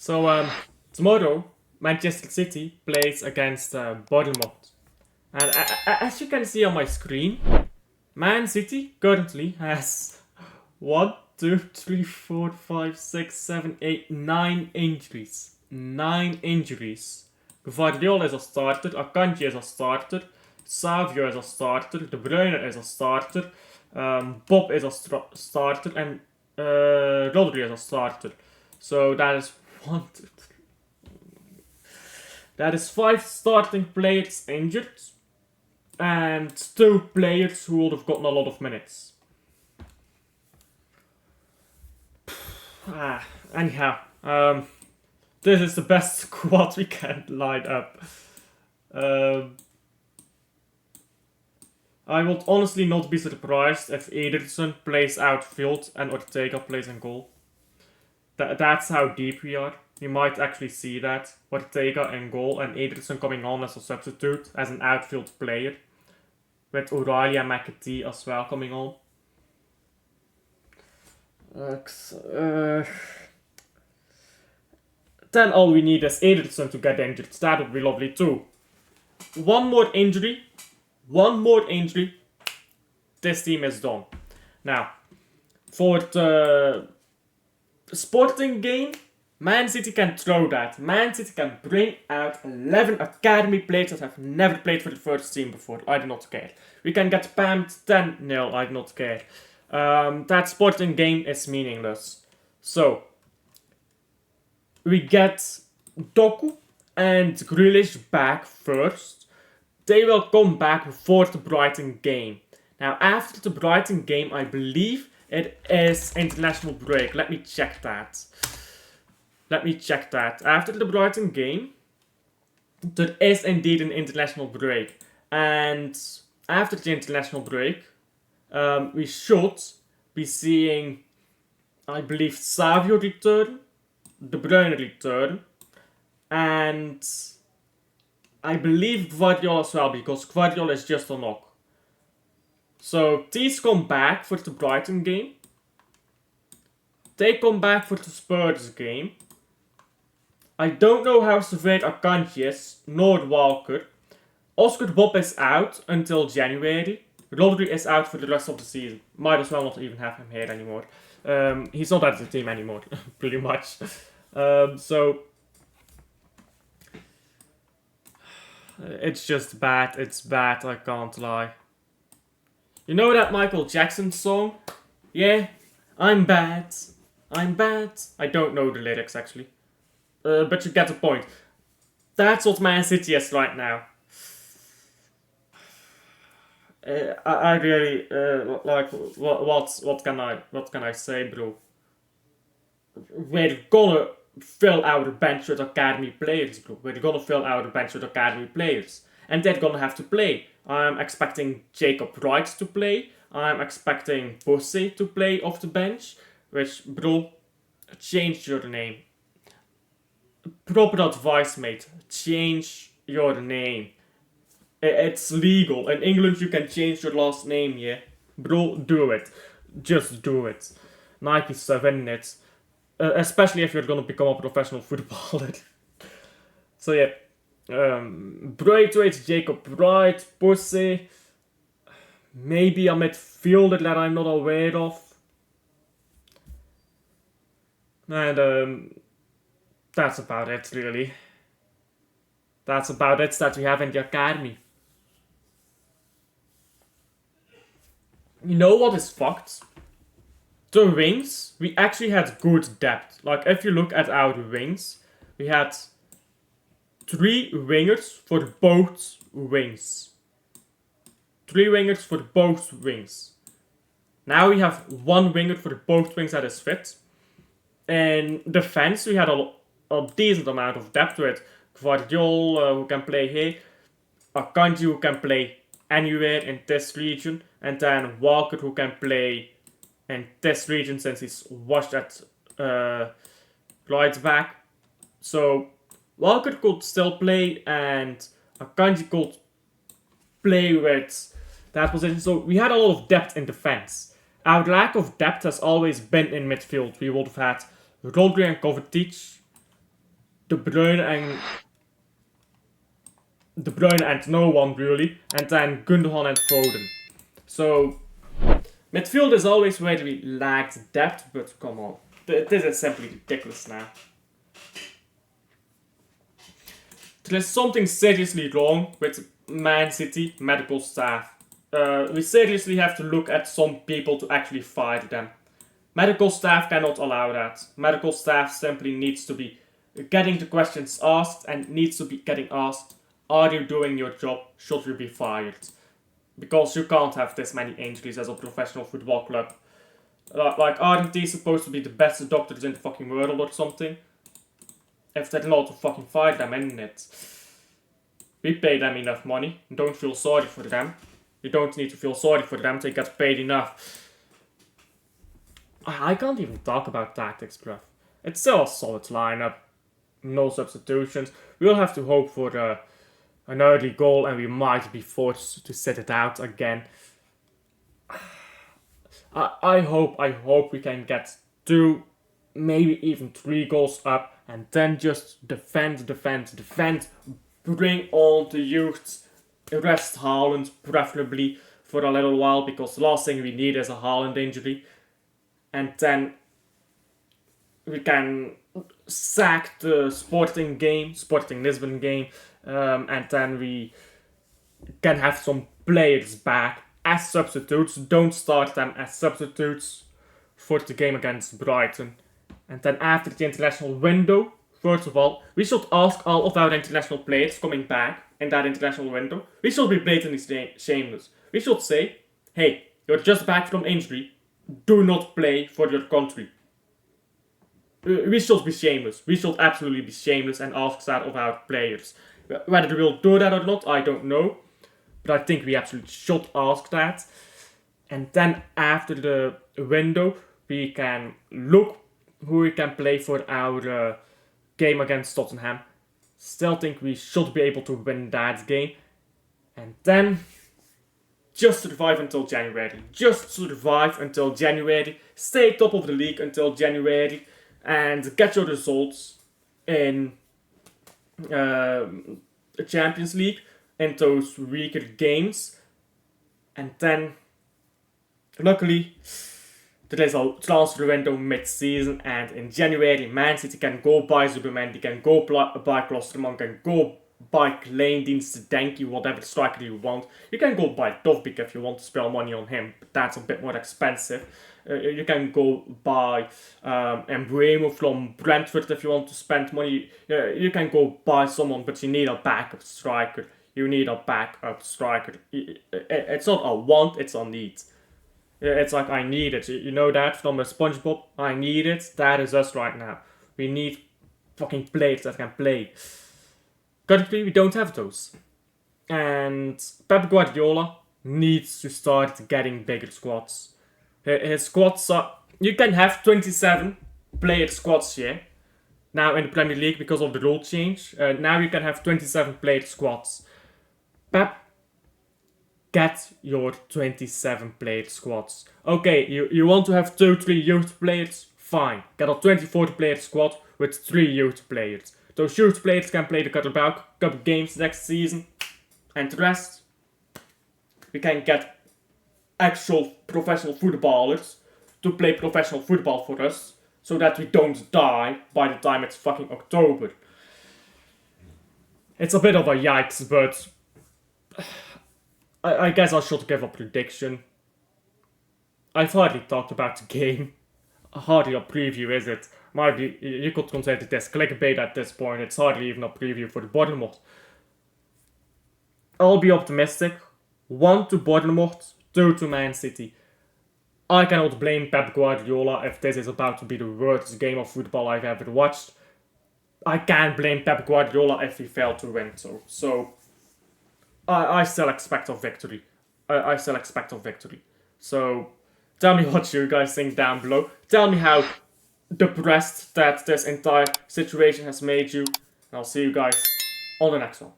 Tomorrow, Manchester City plays against Bournemouth. And as you can see on my screen, Man City currently has 1, 2, 3, 4, 5, 6, 7, 8, 9 injuries. 9 injuries. Guardiola is a starter, Akanji is a starter, Savio is a starter, De Bruyne is a starter, Bob is a starter, and Rodri is a starter. So that is 1, 2, 3. That is 5 starting players injured, and 2 players who would have gotten a lot of minutes. Anyhow, this is the best squad we can line up. I would honestly not be surprised if Ederson plays outfield and Ortega plays in goal. That's how deep we are. You might actually see that. Ortega in goal and Ederson coming on as a substitute, as an outfield player. With O'Reilly and McAtee as well coming on. Then all we need is Ederson to get injured. That would be lovely too. One more injury. This team is done. Now, for the Sporting game, Man City can throw that. Man City can bring out 11 academy players that have never played for the first team before. I do not care. We can get pammed 10-0. I do not care. That Sporting game is meaningless. So, we get Doku and Grealish back first. They will come back before the Brighton game. Now, after the Brighton game, I believe it is international break. Let me check that. After the Brighton game, there is indeed an international break. And after the international break, we should be seeing, I believe, Savio return, De Bruyne return, and I believe Guardiola as well, because Guardiola is just a knock. So these come back for the Brighton game. They come back for the Spurs game. I don't know how severe Akanji is, nor Walker. Oscar Bob is out until January. Rodri is out for the rest of the season. Might as well not even have him here anymore. He's not at the team anymore, pretty much. So it's just bad. It's bad, I can't lie. You know that Michael Jackson song? Yeah, I'm bad. I don't know the lyrics actually. But you get the point. That's what Man City is right now. I really like what can I say, bro? We're gonna fill our bench with academy players, bro. We're gonna fill our bench with academy players, and they're gonna have to play. I'm expecting Jacob Wright to play. I'm expecting Bussy to play off the bench. Which, bro, change your name. Proper advice, mate. Change your name. It's legal. In England, you can change your last name, yeah? Bro, do it. Just do it. Nike's winning it. Especially if you're gonna become a professional footballer. So, yeah. Braithwaite, Jacob Wright, Pussy. Maybe a midfielder that I'm not aware of. And, that's about it, really. That's about it that we have in the academy. You know what is fucked? The wings, we actually had good depth. Like, if you look at our wings, we had 3 wingers for both wings. 3 wingers for both wings. Now we have 1 winger for both wings that is fit. In defense, we had a decent amount of depth with Guardiola, who can play here, Akanji, who can play anywhere in this region, and then Walker, who can play in this region since he's washed at right back. So Walker could still play, and Akanji could play with that position. So we had a lot of depth in defense. Our lack of depth has always been in midfield. We would have had Rodri and Kovacic De Bruyne and no one really, and then Gundogan and Foden. So midfield is always where we lacked depth, but come on, this is simply ridiculous now. There is something seriously wrong with Man City medical staff. We seriously have to look at some people to actually fire them. Medical staff cannot allow that. Medical staff simply needs to be getting the questions asked and needs to be getting asked, are you doing your job? Should you be fired? Because you can't have this many injuries as a professional football club. Like, aren't they supposed to be the best doctors in the fucking world or something? If they're not, to fucking fire them, isn't it? We pay them enough money. Don't feel sorry for them. You don't need to feel sorry for them. They get paid enough. I can't even talk about tactics, bruv. It's still a solid lineup. No substitutions. We'll have to hope for an early goal and we might be forced to sit it out again. I hope we can get 2, maybe even 3 goals up and then just defend. Bring on the youth. Rest Haaland preferably for a little while because the last thing we need is a Haaland injury. And then we can sack the Sporting Lisbon game, and then we can have some players back as substitutes. Don't start them as substitutes for the game against Brighton. And then after the international window, first of all, we should ask all of our international players coming back in that international window. We should be blatantly shameless. We should say, hey, you're just back from injury. Do not play for your country. We should be shameless. We should absolutely be shameless and ask that of our players. Whether we'll do that or not, I don't know. But I think we absolutely should ask that. And then after the window, we can look who we can play for our game against Tottenham. Still think we should be able to win that game. And then just survive until January. Just survive until January. Stay top of the league until January. And get your results in the Champions League. In those weaker games. And then, luckily, there is a transfer window mid-season. And in January, Man City can go buy Zubimendi, can go buy Klosterman, can go buy Kleindienst, Denki, whatever striker you want. You can go buy Dovbik if you want to spend money on him, but that's a bit more expensive. You can go buy Embuemo from Brentford if you want to spend money. You can go buy someone, but you need a backup striker. It's not a want, it's a need. It's like, I need it. You know that from a SpongeBob? I need it. That is us right now. We need fucking players that can play. Currently, we don't have those. And Pep Guardiola needs to start getting bigger squads. His squads are... You can have 27 player squads here. Now in the Premier League because of the rule change. Now you can have 27 player squads. Pep, get your 27 player squads. Okay, you want to have 2-3 youth players? Fine. Get a 24 player squad with 3 youth players. Those youth players can play the Carabao Cup games next season. And the rest, we can get actual professional footballers to play professional football for us. So that we don't die by the time it's fucking October. It's a bit of a yikes, but I guess I should give a prediction. I've hardly talked about the game. Hardly a preview, is it? Maybe you could consider this clickbait at this point. It's hardly even a preview for the Bournemouth. I'll be optimistic. 1 to Bournemouth, 2 to Man City. I cannot blame Pep Guardiola if this is about to be the worst game of football I've ever watched. I can't blame Pep Guardiola if he failed to win so. I still expect a victory. I still expect a victory. So, tell me what you guys think down below. Tell me how depressed that this entire situation has made you. And I'll see you guys on the next one.